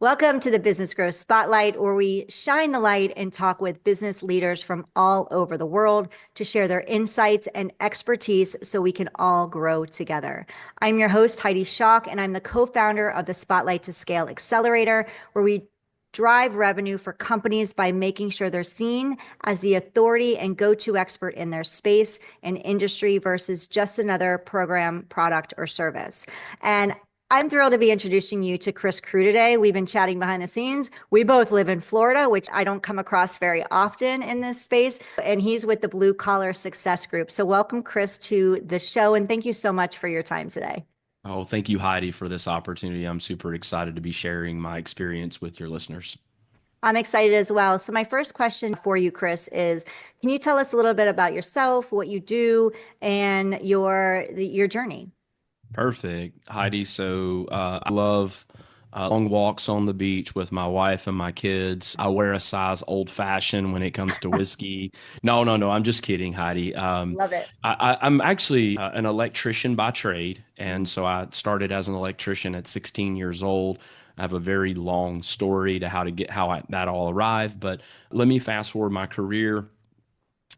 Welcome to the Business Growth Spotlight, where we shine the light and talk with business leaders from all over the world to share their insights and expertise so we can all grow together. I'm your host, Heidi, and I'm the co-founder of the Spotlight to Scale Accelerator, where we drive revenue for companies by making sure they're seen as the authority and go-to expert in their space and industry versus just another program, product, or service. And I'm thrilled to be introducing you to Chris Crew today. We've been chatting behind the scenes. We both live in Florida, which I don't come across very often in this space. And he's with the Blue Collar Success Group. So welcome, Chris, to the show. And thank you so much for your time today. Oh, thank you, Heidi, for this opportunity. I'm super excited to be sharing my experience with your listeners. I'm excited as well. So my first question for you, Chris, is can you tell us a little bit about yourself, what you do, and your journey? Perfect, Heidi. I love long walks on the beach with my wife and my kids. I wear a size old fashioned when it comes to whiskey. No, no, no. I'm just kidding, Heidi. Love it. I'm actually an electrician by trade. And so I started as an electrician at 16 years old. I have a very long story to that all arrived. But let me fast forward my career.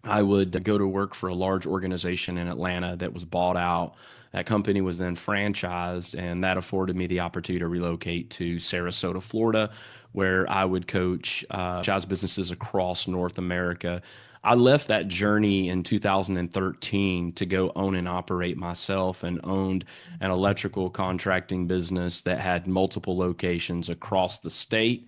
I would go to work for a large organization in Atlanta that was bought out. That company was then franchised, and that afforded me the opportunity to relocate to Sarasota, Florida, where I would coach franchise businesses across North America. I left that journey in 2013 to go own and operate myself and owned an electrical contracting business that had multiple locations across the state.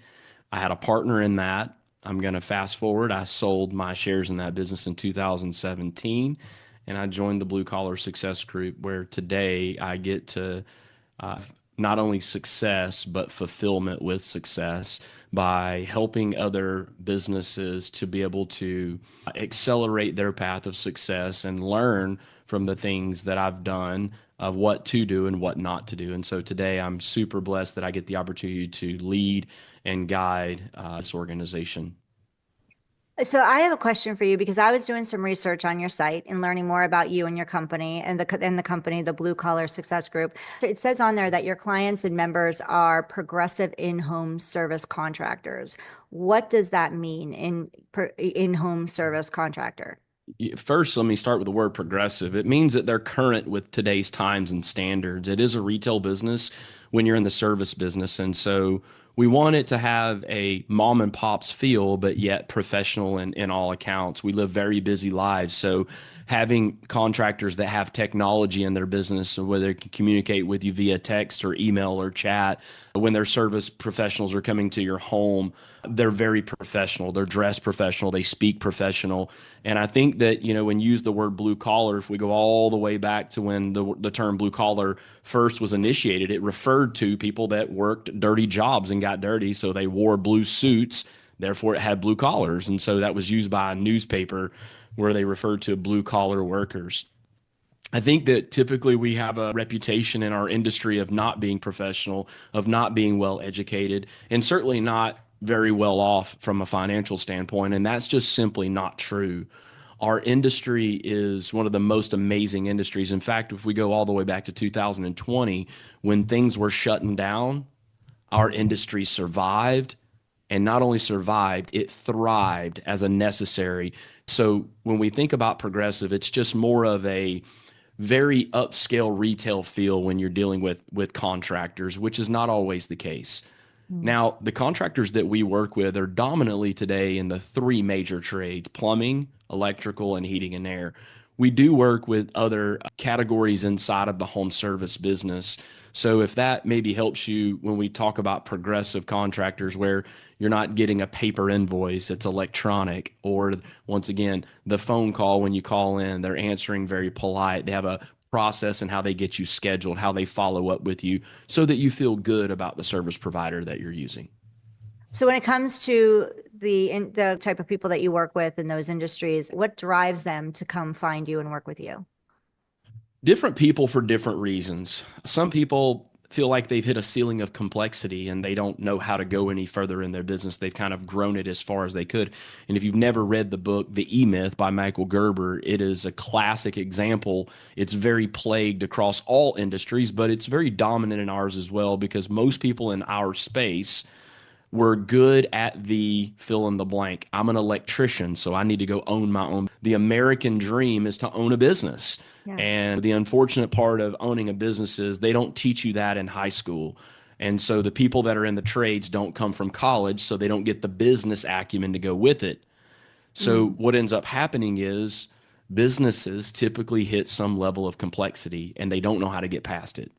I had a partner in that. I'm going to fast forward. I sold my shares in that business in 2017, and I joined the Blue Collar Success Group, where today I get to not only success, but fulfillment with success by helping other businesses to be able to accelerate their path of success and learn from the things that I've done of what to do and what not to do. And so today I'm super blessed that I get the opportunity to lead and guide this organization. So I have a question for you because I was doing some research on your site and learning more about you and your company and the company, the Blue Collar Success Group. It says on there that your clients and members are progressive in-home service contractors. What does that mean in-home service contractor? First, let me start with the word progressive. It means that they're current with today's times and standards. It is a retail business when you're in the service business. And so we want it to have a mom and pop's feel, but yet professional in all accounts. We live very busy lives. So having contractors that have technology in their business, so whether they can communicate with you via text or email or chat, when their service professionals are coming to your home, they're very professional. They're dressed professional. They speak professional. And I think that, when you use the word blue collar, if we go all the way back to when the term blue collar first was initiated, it referred to people that worked dirty jobs and got dirty. So they wore blue suits. Therefore, it had blue collars. And so that was used by a newspaper where they referred to blue collar workers. I think that typically we have a reputation in our industry of not being professional, of not being well educated, and certainly not very well off from a financial standpoint. And that's just simply not true. Our industry is one of the most amazing industries. In fact, if we go all the way back to 2020, when things were shutting down, our industry survived, and not only survived, it thrived as a necessary. So when we think about progressive, it's just more of a very upscale retail feel when you're dealing with contractors, which is not always the case. Now, the contractors that we work with are dominantly today in the three major trades: plumbing, electrical, and heating and air. We do work with other categories inside of the home service business. So if that maybe helps you when we talk about progressive contractors, where you're not getting a paper invoice, it's electronic, or once again, the phone call when you call in, they're answering very polite. They have a process and how they get you scheduled, how they follow up with you so that you feel good about the service provider that you're using. So when it comes to the type of people that you work with in those industries, what drives them to come find you and work with you? Different people for different reasons. Some people feel like they've hit a ceiling of complexity and they don't know how to go any further in their business. They've kind of grown it as far as they could. And if you've never read the book, The E-Myth by Michael Gerber, it is a classic example. It's very plagued across all industries, but it's very dominant in ours as well because most people in our space were good at the fill in the blank. I'm an electrician, so I need to go own my own. The American dream is to own a business. Yeah. And the unfortunate part of owning a business is they don't teach you that in high school. And so the people that are in the trades don't come from college, so they don't get the business acumen to go with it. So Mm. what ends up happening is businesses typically hit some level of complexity and they don't know how to get past it.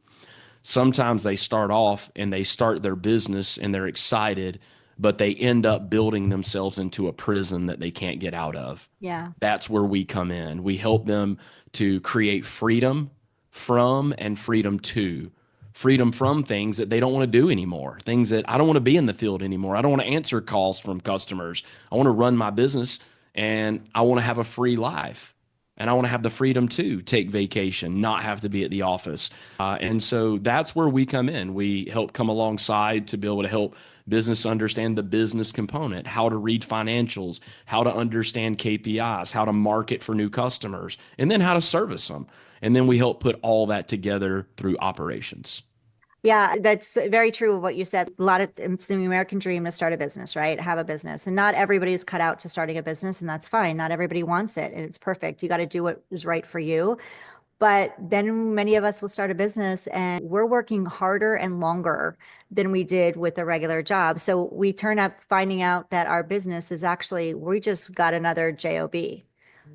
Sometimes they start off and they start their business and they're excited, but they end up building themselves into a prison that they can't get out of. Yeah. That's where we come in. We help them to create freedom from and freedom to. Freedom from things that they don't want to do anymore, things that I don't want to be in the field anymore. I don't want to answer calls from customers. I want to run my business and I want to have a free life. And I want to have the freedom to take vacation, not have to be at the office. And so that's where we come in. We help come alongside to be able to help business understand the business component, how to read financials, how to understand KPIs, how to market for new customers, and then how to service them. And then we help put all that together through operations. Yeah, that's very true of what you said. A lot of it's the American dream to start a business, right? Have a business. And not everybody's cut out to starting a business, and that's fine. Not everybody wants it, and it's perfect. You got to do what is right for you. But then many of us will start a business and we're working harder and longer than we did with a regular job. So we turn up finding out that our business is actually, we just got another job Yeah.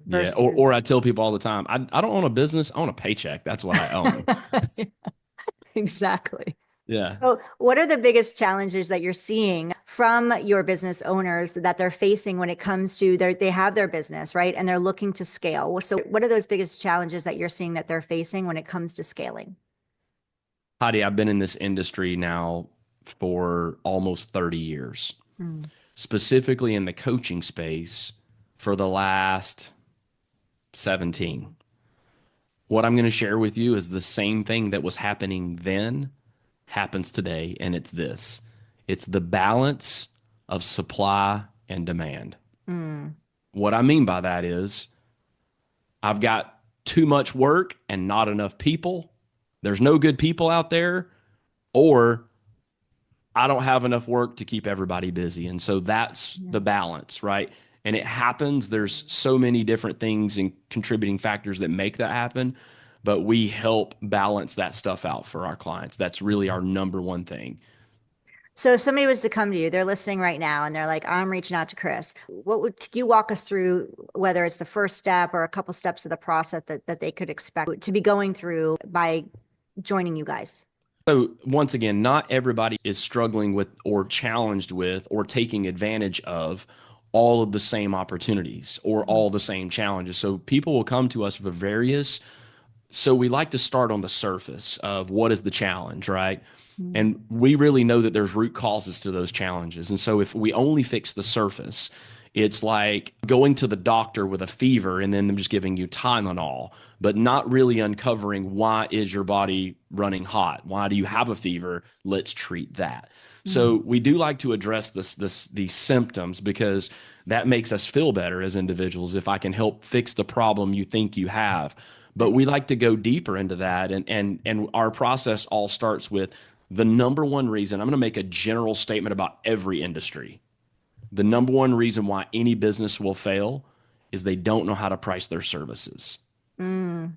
versus. Or I tell people all the time, I don't own a business, I own a paycheck. That's what I own. Exactly. Yeah. So, what are the biggest challenges that you're seeing from your business owners that they're facing when it comes to they have their business, right? And they're looking to scale. So, what are those biggest challenges that you're seeing that they're facing when it comes to scaling? Heidi, I've been in this industry now for almost 30 years, Mm. specifically in the coaching space for the last 17. What I'm going to share with you is the same thing that was happening then happens today, and it's this: it's the balance of supply and demand. Mm. What I mean by that is I've got too much work and not enough people. There's no good people out there, or I don't have enough work to keep everybody busy. And so that's Yeah. the balance, right? And it happens. There's so many different things and contributing factors that make that happen, but we help balance that stuff out for our clients. That's really our number one thing. So if somebody was to come to you, they're listening right now and they're like, I'm reaching out to Chris. Could you walk us through whether it's the first step or a couple steps of the process that they could expect to be going through by joining you guys? So once again, not everybody is struggling with or challenged with or taking advantage of all of the same opportunities or all the same challenges. So people will come to us for various. So we like to start on the surface of what is the challenge, right? Mm. And we really know that there's root causes to those challenges. And so if we only fix the surface, it's like going to the doctor with a fever and then them just giving you Tylenol, but not really uncovering why is your body running hot? Why do you have a fever? Let's treat that. Mm. So we do like to address these symptoms because that makes us feel better as individuals if I can help fix the problem you think you have. But we like to go deeper into that, and our process all starts with the number one reason. I'm going to make a general statement about every industry. The number one reason why any business will fail is they don't know how to price their services. Mm.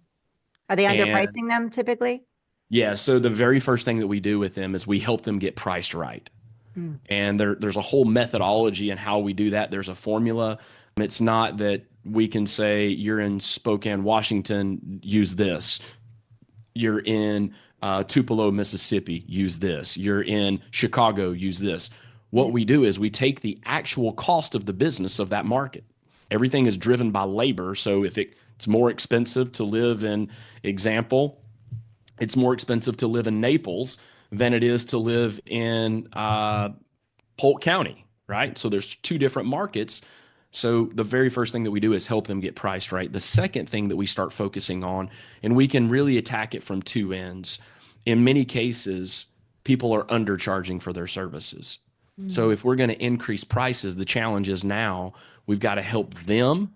Are they And underpricing them typically? yeah, so the very first thing that we do with them is we help them get priced right. Mm. And there's a whole methodology in how we do that. There's a formula. It's not that we can say you're in Spokane, Washington, use this. You're in Tupelo, Mississippi, use this. You're in Chicago, use this. Yeah. What we do is we take the actual cost of the business of that market. Everything is driven by labor. So if it's more expensive to live in, example, it's more expensive to live in Naples than it is to live in Polk County, right? So there's two different markets. So the very first thing that we do is help them get priced right. The second thing that we start focusing on, and we can really attack it from two ends, in many cases, people are undercharging for their services. So Mm, if we're going to increase prices, the challenge is now we've got to help them,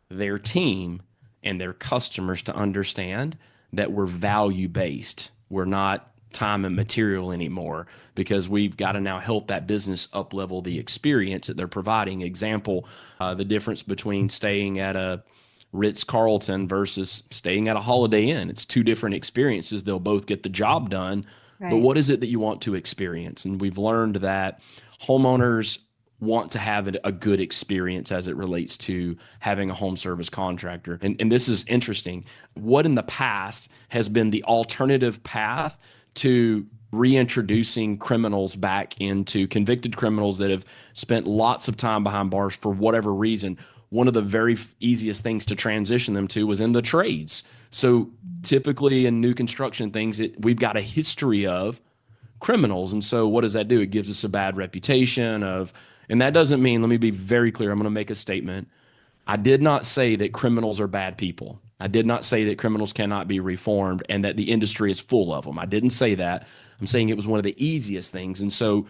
their team, and their customers to understand that we're value based. We're not time and material anymore because we've got to now help that business up level the experience that they're providing. Example, the difference between staying at a Ritz Carlton versus staying at a Holiday Inn. It's two different experiences. They'll both get the job done, but right. what is it that you want to experience? And we've learned that homeowners want to have a good experience as it relates to having a home service contractor. And this is interesting. What in the past has been the alternative path to reintroducing criminals back into convicted criminals that have spent lots of time behind bars for whatever reason? One of the very easiest things to transition them to was in the trades. So typically in new construction things, we've got a history of criminals. And so what does that do? It gives us a bad reputation of, and that doesn't mean, let me be very clear, I'm going to make a statement. I did not say that criminals are bad people. I did not say that criminals cannot be reformed and that the industry is full of them. I didn't say that. I'm saying it was one of the easiest things. And so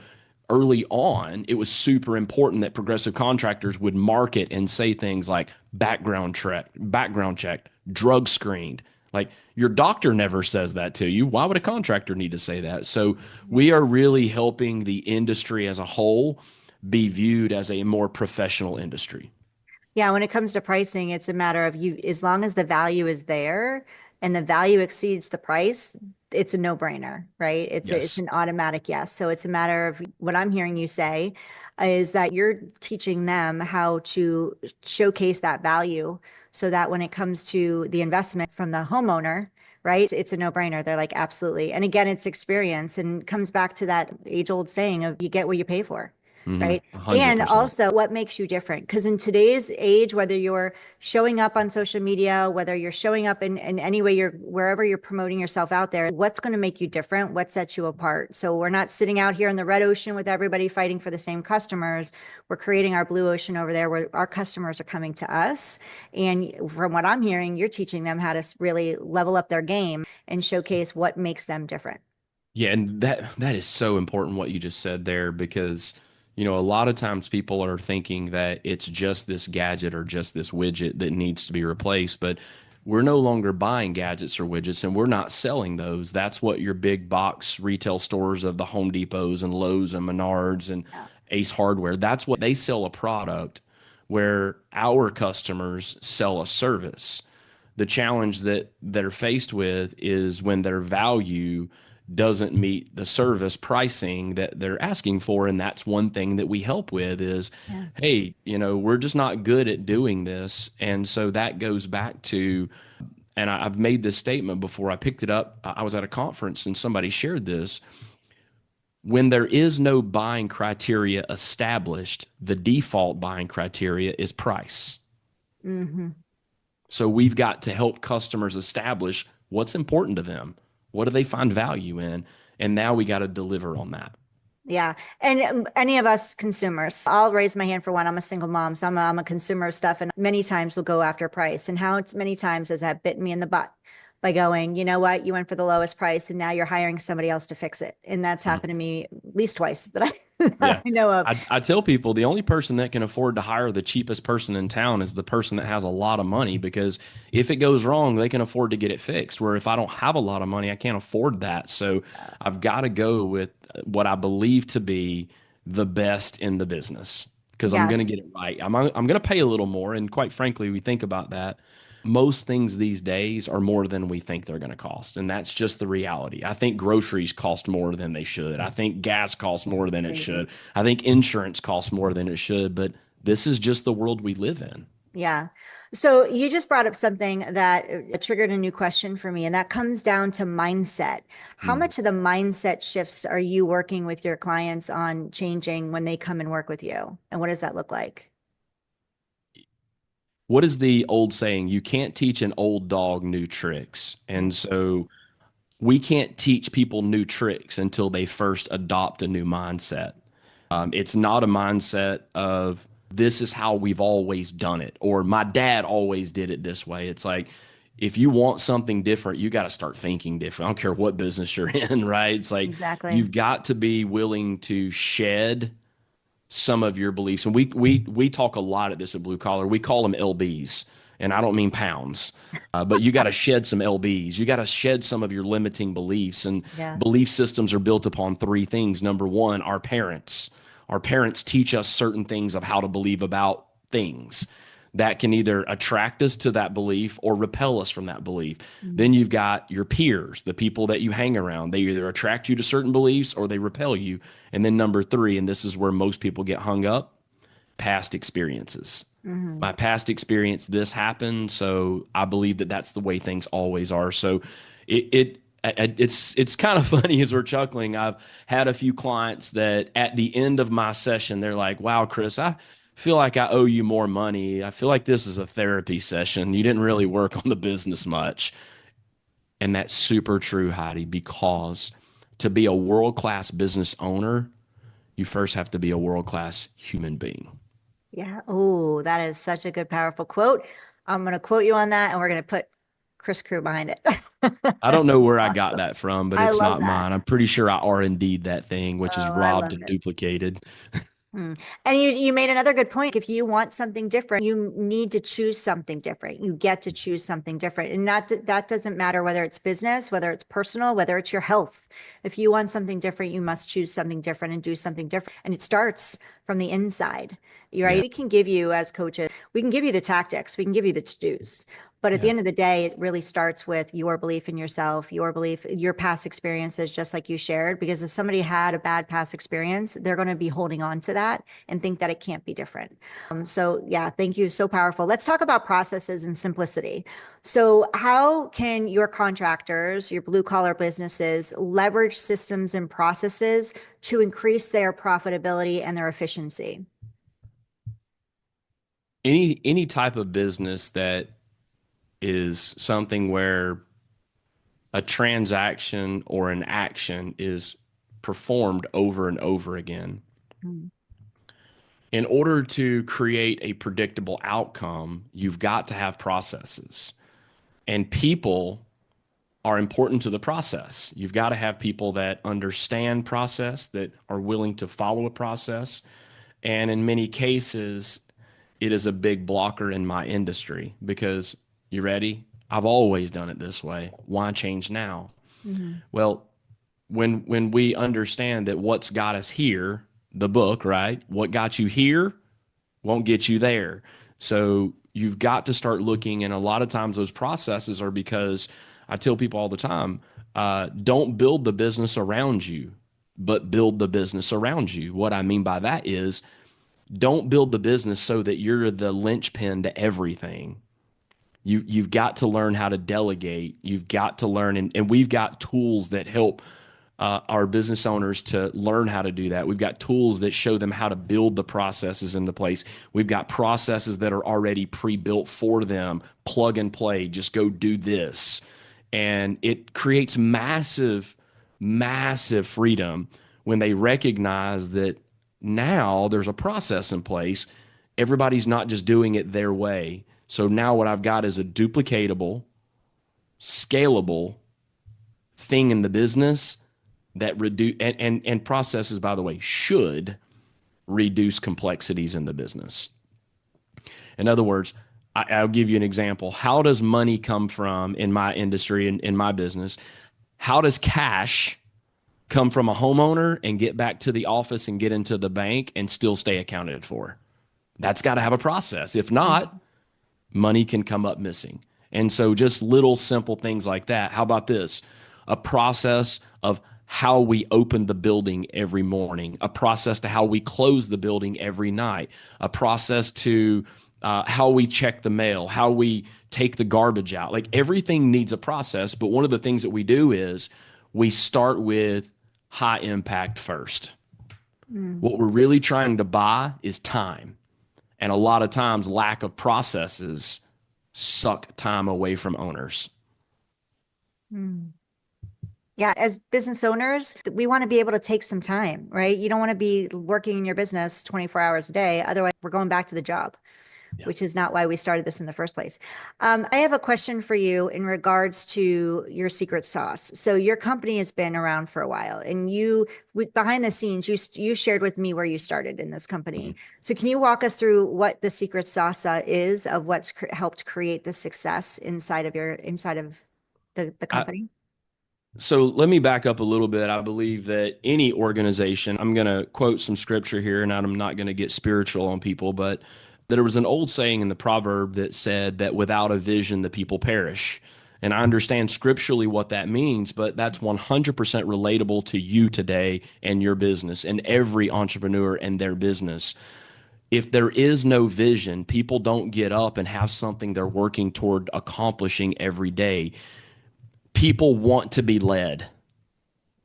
early on, it was super important that progressive contractors would market and say things like background checked, drug screened. Like your doctor never says that to you. Why would a contractor need to say that? So we are really helping the industry as a whole be viewed as a more professional industry. Yeah, when it comes to pricing, it's a matter of you, as long as the value is there and the value exceeds the price, it's a no-brainer, right? It's Yes. an automatic yes. So it's a matter of what I'm hearing you say is that you're teaching them how to showcase that value so that when it comes to the investment from the homeowner, right, it's a no-brainer. They're like, absolutely. And again, it's experience and comes back to that age-old saying of you get what you pay for. Mm-hmm. Right. And 100%. also, what makes you different? Because in today's age, whether you're showing up on social media, whether you're showing up in any way you're wherever you're promoting yourself out there, what's going to make you different? What sets you apart? So we're not sitting out here in the red ocean with everybody fighting for the same customers. We're creating our blue ocean over there where our customers are coming to us. And from what I'm hearing, you're teaching them how to really level up their game and showcase what makes them different. Yeah, and that is so important what you just said there because a lot of times people are thinking that it's just this gadget or just this widget that needs to be replaced, but we're no longer buying gadgets or widgets and we're not selling those. That's what your big box retail stores of the Home Depots and Lowe's and Menards and Yeah. Ace Hardware, that's what they sell a product where our customers sell a service. The challenge that they're faced with is when their value doesn't meet the service pricing that they're asking for. And that's one thing that we help with is, Yeah. hey, we're just not good at doing this. And so that goes back to, and I've made this statement before I picked it up. I was at a conference and somebody shared this. When there is no buying criteria established, the default buying criteria is price. Hmm. So we've got to help customers establish what's important to them. What do they find value in? And now we got to deliver on that. Yeah. And any of us consumers, I'll raise my hand for one. I'm a single mom, so I'm a consumer of stuff, and many times we'll go after price. And how it's many times has that bitten me in the butt by going, you know what, you went for the lowest price and now you're hiring somebody else to fix it. And that's happened to me at least twice that I, that Yeah. I know of. I tell people the only person that can afford to hire the cheapest person in town is the person that has a lot of money because if it goes wrong, they can afford to get it fixed. Where if I don't have a lot of money, I can't afford that. So I've got to go with what I believe to be the best in the business because I'm going to Yes. get it right. I'm going to pay a little more. And quite frankly, we think about that. Most things these days are more than we think they're going to cost. And that's just the reality. I think groceries cost more than they should. I think gas costs more than it should. Crazy. I think insurance costs more than it should. But this is just the world we live in. Yeah. So you just brought up something that triggered a new question for me, and that comes down to mindset. How Hmm. much of the mindset shifts are you working with your clients on changing when they come and work with you? And what does that look like? What is the old saying? You can't teach an old dog new tricks. And so we can't teach people new tricks until they first adopt a new mindset. It's not a mindset of this is how we've always done it, or my dad always did it this way. It's like if you want something different, you got to start thinking different. I don't care what business you're in, right? It's like Exactly. you've got to be willing to shed some of your beliefs. And we talk a lot at this at Blue Collar. We call them LBs, and I don't mean pounds. But you got to shed some LBs. You got to shed some of your limiting beliefs. And Yeah. belief systems are built upon three things. Number one, our parents. Our parents teach us certain things of how to believe about things that can either attract us to that belief or repel us from that belief. Then Mm. you've got your peers, the people that you hang around. They either attract you to certain beliefs or they repel you. And then number three, and this is where most people get hung up, past experiences. Mhm. My past experience, this happened, so I believe that that's the way things always are. So it's kind of funny as we're chuckling. I've had a few clients that at the end of my session, they're like, "Wow, Chris, I feel like I owe you more money. I feel like this is a therapy session. You didn't really work on the business much." And that's super true, Heidi, because to be a world-class business owner, you first have to be a world-class human being. Yeah. Oh, that is such a good, powerful quote. I'm going to quote you on that and we're going to put Chris Crew behind it. I don't know where I got Awesome. that from, but I it's love not that. mine. I'm pretty sure I R&D'd that thing, which is Oh, I robbed love and it. duplicated. Mm. And you made another good point. If you want something different, you need to choose something different. You get to choose something different. And that doesn't matter whether it's business, whether it's personal, whether it's your health. If you want something different, you must choose something different and do something different. And it starts from the inside. You're right. Yeah. We can give you, as coaches, we can give you the tactics, we can give you the to-dos. But at the Yeah. end of the day, it really starts with your belief in yourself, your belief, your past experiences, just like you shared. Because if somebody had a bad past experience, they're going to be holding on to that and think that it can't be different. So, yeah, thank you. So powerful. Let's talk about processes and simplicity. So, how can your contractors, your blue collar businesses, leverage systems and processes to increase their profitability and their efficiency? Any type of business that is something where a transaction or an action is performed over and over again. Mm. In order to create a predictable outcome, you've got to have processes. And people are important to the process. You've got to have people that understand process, that are willing to follow a process. And in many cases, it is a big blocker in my industry because you ready? I've always done it this way. Why change now? Mhm. Well, when we understand that what's got us here, the book, right? What got you here won't get you there. So you've got to start looking, and a lot of times those processes are because I tell people all the time, don't build the business around you, but build the business around you. What I mean by that is don't build the business so that you're the linchpin to everything. You've got to learn how to delegate. You've got to learn, and we've got tools that help our business owners to learn how to do that. We've got tools that show them how to build the processes into place. We've got processes that are already pre-built for them, plug and play, just go do this. And it creates massive, massive freedom when they recognize that now there's a process in place. Everybody's not just doing it their way. So now what I've got is a duplicatable, scalable thing in the business that reduce and processes, by the way, should reduce complexities in the business. In other words, I'll give you an example. How does money come from in my industry and in my business? How does cash come from a homeowner and get back to the office and get into the bank and still stay accounted for? That's got to have a process. If not, Mhm. money can come up missing. And so just little simple things like that. How about this? A process of how we open the building every morning, a process to how we close the building every night, a process to how we check the mail, how we take the garbage out. Like everything needs a process. But one of the things that we do is we start with high impact first. Mm. What we're really trying to buy is time. And a lot of times, lack of processes suck time away from owners. Mm. Yeah, as business owners, we want to be able to take some time, right? You don't want to be working in your business 24 hours a day. Otherwise, we're going back to the job. Yeah. which is not why we started this in the first place. I have a question for you in regards to your secret sauce. So your company has been around for a while, and behind the scenes, you shared with me where you started in this company. Mhm. So can you walk us through what the secret sauce is of what's helped create the success inside of the I, company? So let me back up a little bit. I believe that any organization, I'm going to quote some scripture here, and I'm not going to get spiritual on people, but there was an old saying in the proverb that said that without a vision, the people perish. And I understand scripturally what that means, but that's 100% relatable to you today and your business and every entrepreneur and their business. If there is no vision, people don't get up and have something they're working toward accomplishing every day. People want to be led.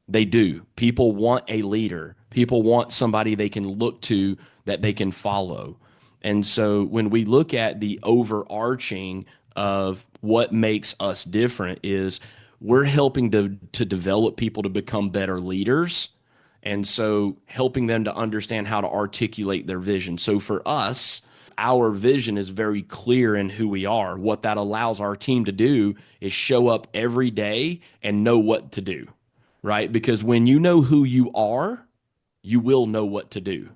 They do. People want a leader. People want somebody they can look to that they can follow. And so when we look at the overarching of what makes us different is we're helping to develop people to become better leaders. And so helping them to understand how to articulate their vision. So for us, our vision is very clear in who we are. What that allows our team to do is show up every day and know what to do, right? Because when you know who you are, you will know what to do.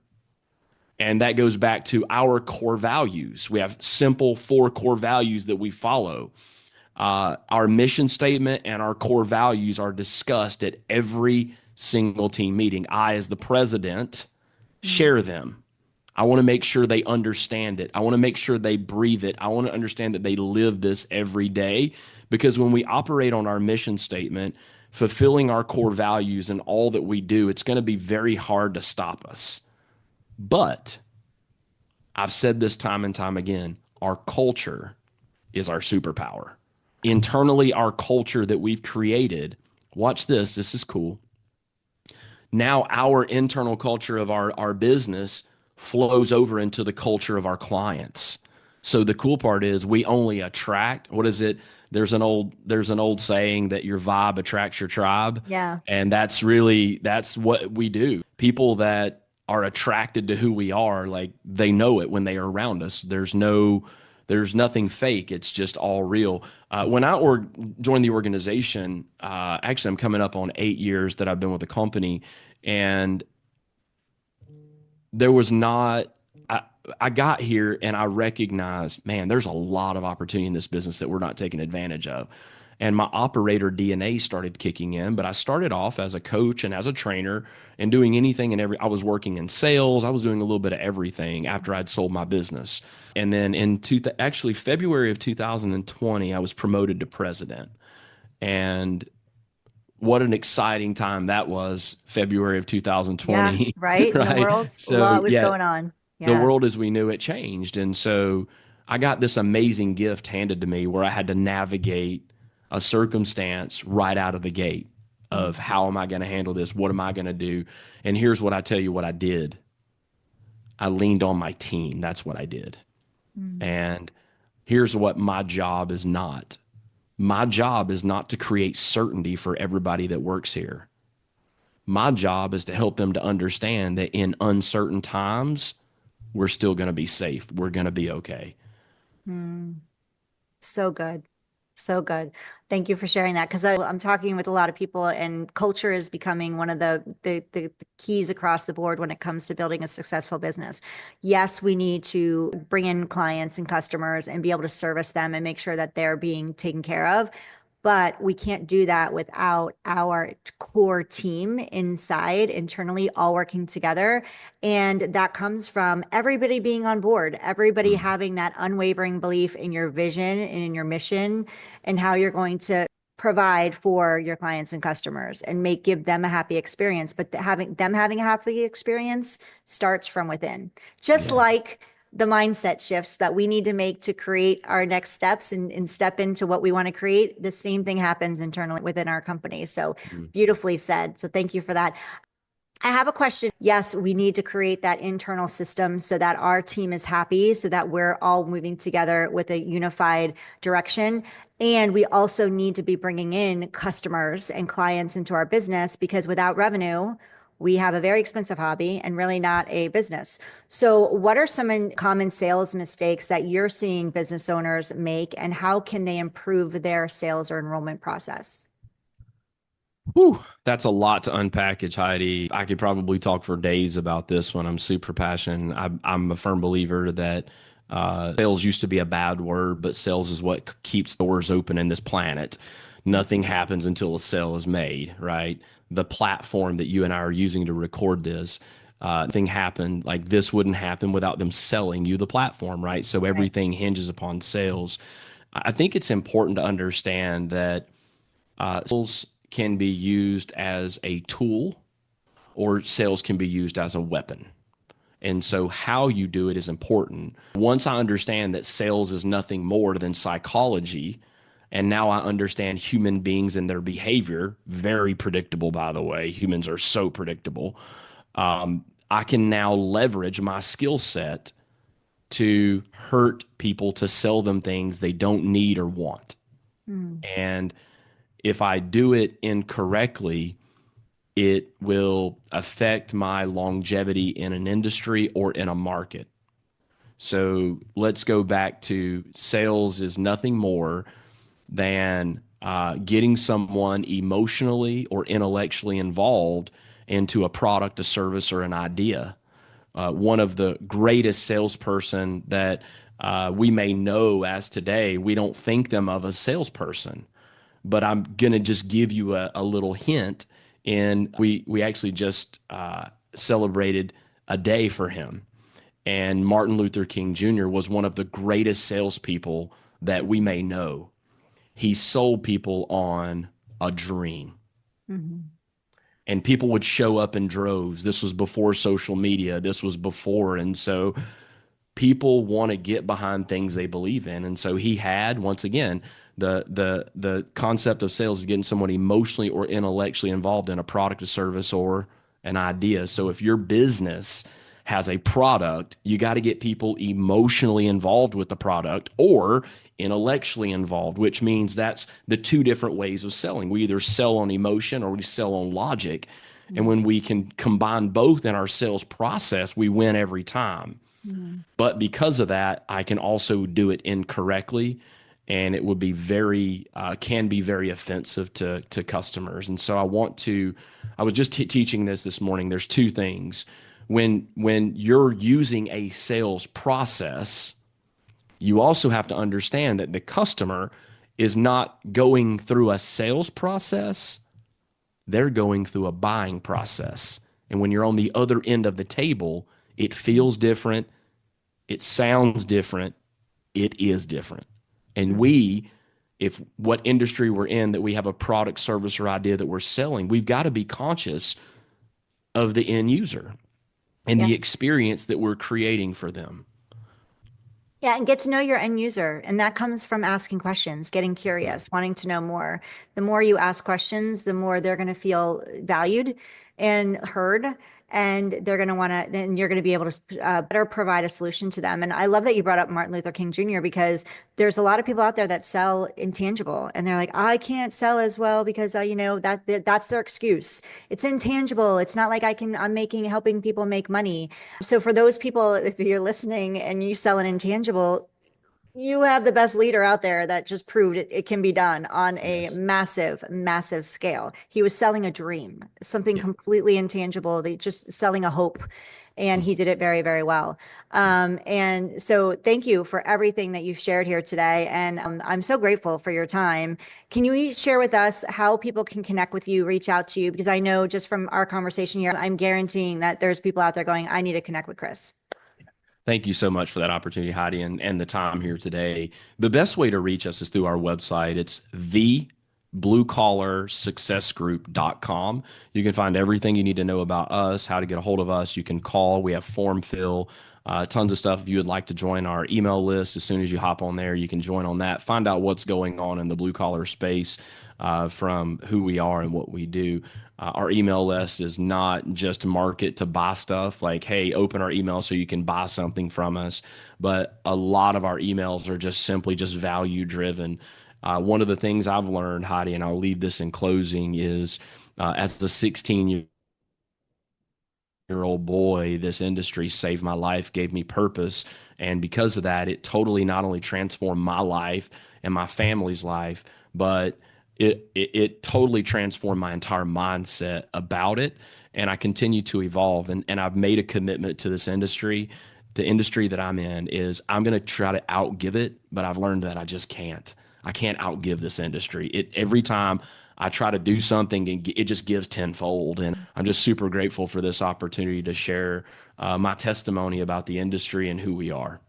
And that goes back to our core values. We have simple four core values that we follow. Our mission statement and our core values are discussed at every single team meeting. I, as the president, Mm, share them. I want to make sure they understand it. I want to make sure they breathe it. I want to understand that they live this every day because when we operate on our mission statement, fulfilling our core values and all that we do, it's going to be very hard to stop us. But I've said this time and time again, our culture is our superpower. Internally, our culture that we've created, watch this, this is cool. Now our internal culture of our business flows over into the culture of our clients. So the cool part is we only attract, what is it? There's an old saying that your vibe attracts your tribe. yeah. And that's what we do. People that are attracted to who we are, like they know it when they are around us. There's nothing fake. It's just all real. When joined the organization, actually, I'm coming up on 8 years that I've been with the company, and there was not. I, I got here and I recognized, man, there's a lot of opportunity in this business that we're not taking advantage of. And my operator DNA started kicking in, but I started off as a coach and as a trainer and doing anything and I was working in sales. I was doing a little bit of everything after I'd sold my business. And then actually February of 2020, I was promoted to president. And what an exciting time that was, February of Yeah, 2020, right. In the right? world, a So, lot was yeah, going on. the Yeah. world as we knew it changed. And so I got this amazing gift handed to me where I had to navigate a circumstance right out of the gate of Mm, how am I going to handle this? What am I going to do? And here's what I tell you what I did. I leaned on my team. That's what I did. mm. And here's what my job is not. My job is not to create certainty for everybody that works here. My job is to help them to understand that in uncertain times, we're still going to be safe. We're going to be okay. Mm. So good. So good. Thank you for sharing that because I'm talking with a lot of people, and culture is becoming one of the keys across the board when it comes to building a successful business. Yes, we need to bring in clients and customers and be able to service them and make sure that they're being taken care of. But we can't do that without our core team inside internally all working together. And that comes from everybody being on board, everybody Mm, having that unwavering belief in your vision and in your mission and how you're going to provide for your clients and customers and give them a happy experience. But having a happy experience starts from within. Just yeah. like the mindset shifts that we need to make to create our next steps and step into what we want to create, the same thing happens internally within our company. So Mm, beautifully said. So thank you for that. I have a question. Yes, we need to create that internal system so that our team is happy, so that we're all moving together with a unified direction. And we also need to be bringing in customers and clients into our business because without revenue, we have a very expensive hobby and really not a business. So, what are some common sales mistakes that you're seeing business owners make, and how can they improve their sales or enrollment process? Whew, that's a lot to unpackage, Heidi. I could probably talk for days about this one. I'm super passionate. I'm a firm believer that sales used to be a bad word, but sales is what keeps doors open in this planet. Nothing happens until a sale is made, right? The platform that you and I are using to record this, thing happened like this wouldn't happen without them selling you the platform, right? So Right. everything hinges upon sales. I think it's important to understand that sales can be used as a tool or sales can be used as a weapon. And so, how you do it is important. Once I understand that sales is nothing more than psychology, and now I understand human beings and their behavior, very predictable, by the way. Humans are so predictable. I can now leverage my skill set to hurt people to sell them things they don't need or want. Mm, And if I do it incorrectly, it will affect my longevity in an industry or in a market. So let's go back to sales is nothing more than getting someone emotionally or intellectually involved into a product, a service, or an idea. One of the greatest salesperson that we may know as today, we don't think them of a salesperson, but I'm gonna just give you a little hint. And we actually just celebrated a day for him. And Martin Luther King Jr. was one of the greatest salespeople that we may know. He sold people on a dream. mhm. And people would show up in droves. This was before social media. This was before. And so people want to get behind things they believe in. And so he had, once again, the concept of sales is getting someone emotionally or intellectually involved in a product, a service, or an idea. So if your business has a product, you got to get people emotionally involved with the product or intellectually involved, which means that's the two different ways of selling. We either sell on emotion or we sell on logic. And Mm, when we can combine both in our sales process, we win every time. mm. But because of that, I can also do it incorrectly, and it would be very can be very offensive to customers. And so I was just teaching this morning. There's two things. When you're using a sales process, you also have to understand that the customer is not going through a sales process, they're going through a buying process. And when you're on the other end of the table, it feels different, it sounds different. It is different. And Mm. if what industry we're in, that we have a product, service, or idea that we're selling, we've got to be conscious of the end user and the Yes. experience that we're creating for them. Yeah, and get to know your end user. And that comes from asking questions, getting curious, wanting to know more. The more you ask questions, the more they're going to feel valued and heard. And they're going to want to, then you're going to be able to better provide a solution to them. And I love that you brought up Martin Luther King Jr. because there's a lot of people out there that sell intangible and they're like, I can't sell as well because, that's their excuse. It's intangible. It's not like helping people make money. So for those people, if you're listening and you sell an intangible, you have the best leader out there that just proved it can be done on a Yes. massive, massive scale. He was selling a dream, something Yeah. completely intangible, they just selling a hope. And he did it very, very well. And so thank you for everything that you've shared here today. And I'm so grateful for your time. Can you share with us how people can connect with you, reach out to you? Because I know just from our conversation here, I'm guaranteeing that there's people out there going, I need to connect with Chris. Thank you so much for that opportunity, Heidi, and the time here today. The best way to reach us is through our website. It's thebluecollarsuccessgroup.com. You can find everything you need to know about us, how to get a hold of us. You can call. We have form fill, tons of stuff. If you would like to join our email list, as soon as you hop on there, you can join on that. Find out what's going on in the blue collar space from who we are and what we do. Our email list is not just market to buy stuff like, hey, open our email so you can buy something from us. But a lot of our emails are just simply just value driven. One of the things I've learned, Heidi, and I'll leave this in closing, is as a 16-year year old boy, this industry saved my life, gave me purpose. And because of that, it totally not only transformed my life and my family's life, but it totally transformed my entire mindset about it. And I continue to evolve. And I've made a commitment to this industry. The industry that I'm in is I'm going to try to outgive it, but I've learned that I just can't. I can't outgive this industry. It every time I try to do something and it just gives tenfold. And I'm just super grateful for this opportunity to share my testimony about the industry and who we are.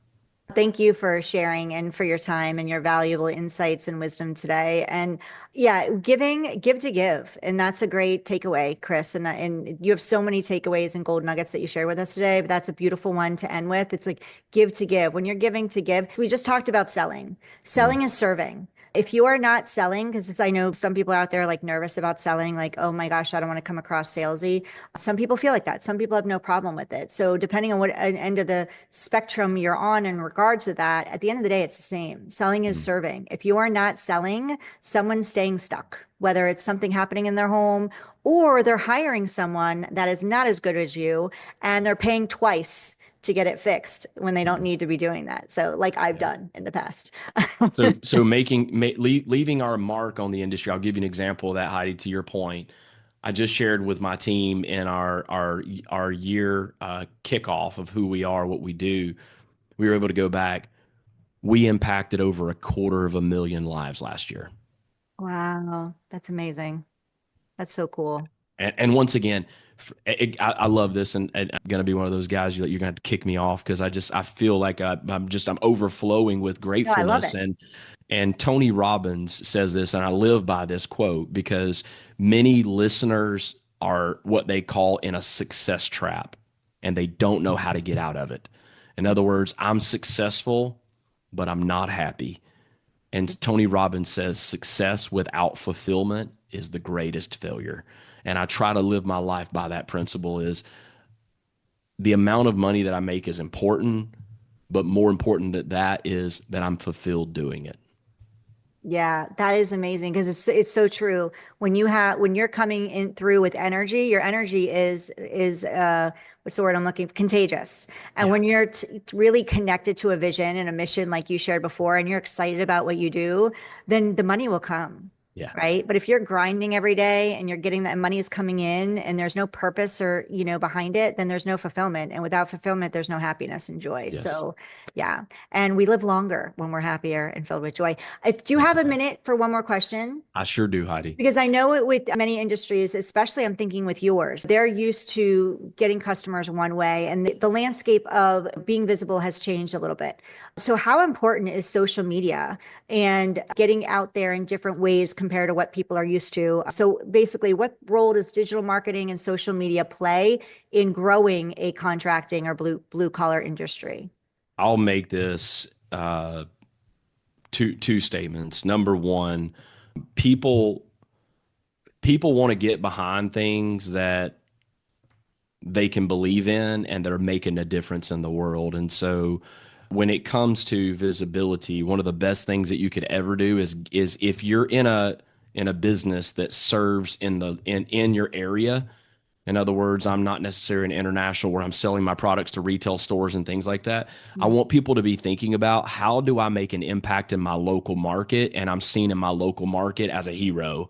Thank you for sharing and for your time and your valuable insights and wisdom today. And yeah, give to give. And that's a great takeaway, Chris. And you have so many takeaways and gold nuggets that you shared with us today, but that's a beautiful one to end with. It's like give to give. When you're giving to give, we just talked about selling. Mm, Selling is serving. If you are not selling, because I know some people out there like nervous about selling, like, oh my gosh, I don't want to come across salesy. Some people feel like that. Some people have no problem with it. So depending on what end of the spectrum you're on in regards to that, at the end of the day, it's the same. Selling is mm, serving. If you are not selling, someone's staying stuck, whether it's something happening in their home or they're hiring someone that is not as good as you and they're paying twice to get it fixed when they don't mm. need to be doing that. So, like I've Yeah. done in the past. So leaving our mark on the industry. I'll give you an example of that, Heidi. To your point, I just shared with my team in our year kickoff of who we are, what we do. We were able to go back. We impacted over 250,000 lives last year. Wow, that's amazing. That's so cool. And once again, I love this, and I'm gonna be one of those guys you're gonna have to kick me off because I feel like I'm overflowing with No, I love gratefulness. it. And Tony Robbins says this, and I live by this quote because many listeners are what they call in a success trap, and they don't know how to get out of it. In other words, I'm successful, but I'm not happy. And Tony Robbins says success without fulfillment is the greatest failure. And I try to live my life by that principle is the amount of money that I make is important, but more important than that is that I'm fulfilled doing it. Yeah, that is amazing because it's so true. When you're coming in through with energy, your energy is what's the word I'm looking for? Contagious. And Yeah. when you're really connected to a vision and a mission like you shared before and you're excited about what you do, then the money will come. Yeah. Right. But if you're grinding every day and you're getting that money is coming in and there's no purpose or, behind it, then there's no fulfillment. And without fulfillment, there's no happiness and joy. Yes. So, yeah. And we live longer when we're happier and filled with joy. If you That's a have a fact. minute for one more question, I sure do, Heidi. because I know it with many industries, especially I'm thinking with yours, they're used to getting customers one way, and the landscape of being visible has changed a little bit. So, how important is social media and getting out there in different ways compared to what people are used to? So, basically, what role does digital marketing and social media play in growing a contracting or blue collar industry? I'll make this two statements. Number one, people people want to get behind things that they can believe in and that are making a difference in the world. And so when it comes to visibility, one of the best things that you could ever do is if you're in a business that serves in your area. In other words, I'm not necessarily an international where I'm selling my products to retail stores and things like that. I want people to be thinking about how do I make an impact in my local market and I'm seen in my local market as a hero.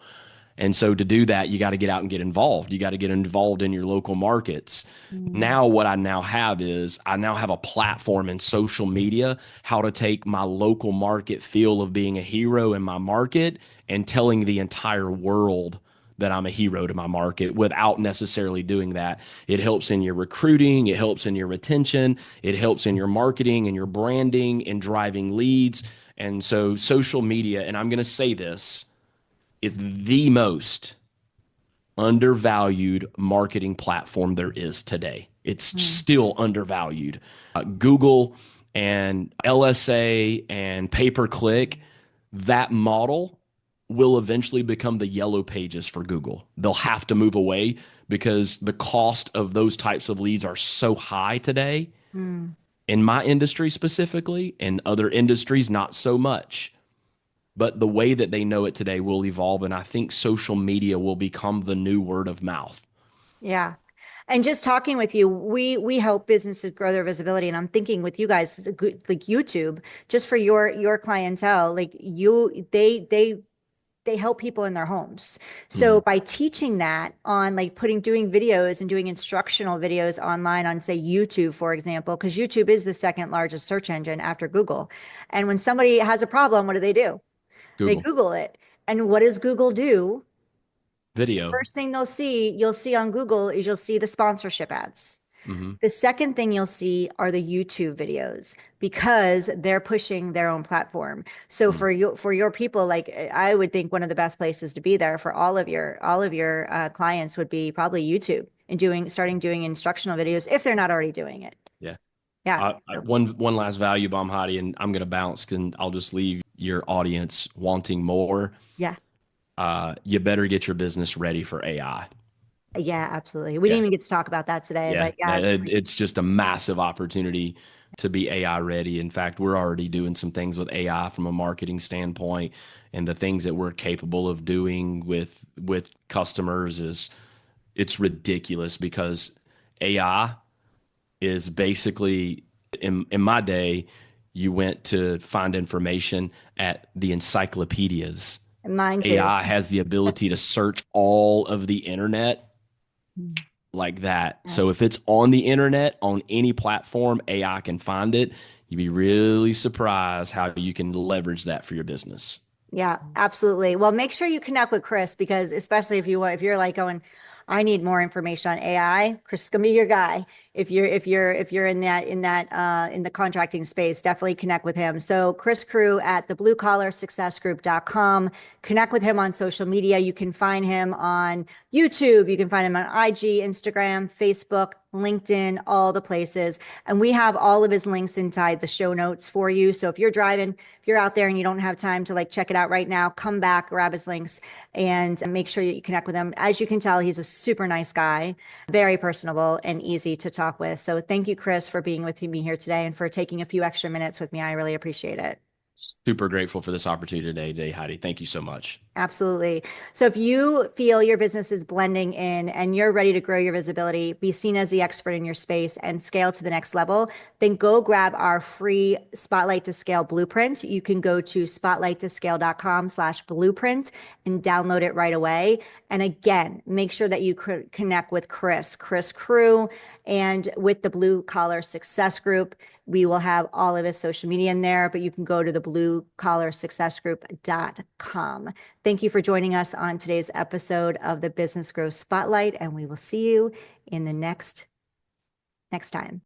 And so to do that, you got to get out and get involved. You got to get involved in your local markets. Mm, Now, what I now have is I now have a platform in social media, how to take my local market feel of being a hero in my market and telling the entire world that I'm a hero to my market without necessarily doing that. It helps in your recruiting, it helps in your retention, it helps in your marketing and your branding and driving leads. And so, social media, and I'm going to say this, is the most undervalued marketing platform there is today. It's mm. still undervalued. Google and LSA and pay per click, that model will eventually become the yellow pages for Google. They'll have to move away because the cost of those types of leads are so high today Mm. in my industry specifically, and other industries, not so much. But the way that they know it today will evolve. And I think social media will become the new word of mouth. Yeah. And just talking with you, we help businesses grow their visibility. And I'm thinking with you guys, it's a good, like YouTube, just for your clientele, like they help people in their homes. So Mhm. by teaching that on like doing videos and doing instructional videos online on say YouTube, for example, because YouTube is the second largest search engine after Google. And when somebody has a problem, what do? They Google Google it. And what does Google do? video. First thing you'll see on Google is you'll see the sponsorship ads. Hmm. The second thing you'll see are the YouTube videos because they're pushing their own platform. So for your people, like I would think one of the best places to be there for all of your clients would be probably YouTube and starting doing instructional videos if they're not already doing it. Yeah. Yeah. So, One last value bomb, Heidi, and I'm going to bounce and I'll just leave your audience wanting more. yeah. You better get your business ready for AI. Yeah, absolutely. We didn't Yeah. even get to talk about that today, Yeah. but yeah, it's like, It's just a massive opportunity to be AI ready. In fact, we're already doing some things with AI from a marketing standpoint, and the things that we're capable of doing with customers is it's ridiculous because AI is basically in my day, you went to find information at the encyclopedias. mine too. AI has the ability to search all of the internet like that. Yeah. So if it's on the internet on any platform, AI can find it. You'd be really surprised how you can leverage that for your business. Yeah, absolutely. Well, make sure you connect with Chris because especially if you're like going, I need more information on AI, Chris is gonna be your guy. If you're in the contracting space, definitely connect with him. So Chris Crew at the bluecollarsuccessgroup.com. Connect with him on social media. You can find him on YouTube, you can find him on IG, Instagram, Facebook, LinkedIn, all the places. And we have all of his links inside the show notes for you. So if you're driving, if you're out there and you don't have time to like check it out right now, come back, grab his links and make sure that you connect with him. As you can tell, he's a super nice guy, very personable and easy to talk with. So thank you, Chris, for being with me here today and for taking a few extra minutes with me. I really appreciate it. Super grateful for this opportunity today, Heidi. Thank you so much. Absolutely. So if you feel your business is blending in and you're ready to grow your visibility, be seen as the expert in your space and scale to the next level, then go grab our free Spotlight to Scale blueprint. You can go to spotlighttoscale.com/blueprint and download it right away. And again, make sure that you connect with Chris Crew, and with the Blue Collar Success Group. We will have all of his social media in there, but you can go to the bluecollarsuccessgroup.com. Thank you for joining us on today's episode of the Business Growth Spotlight, and we will see you in the next time.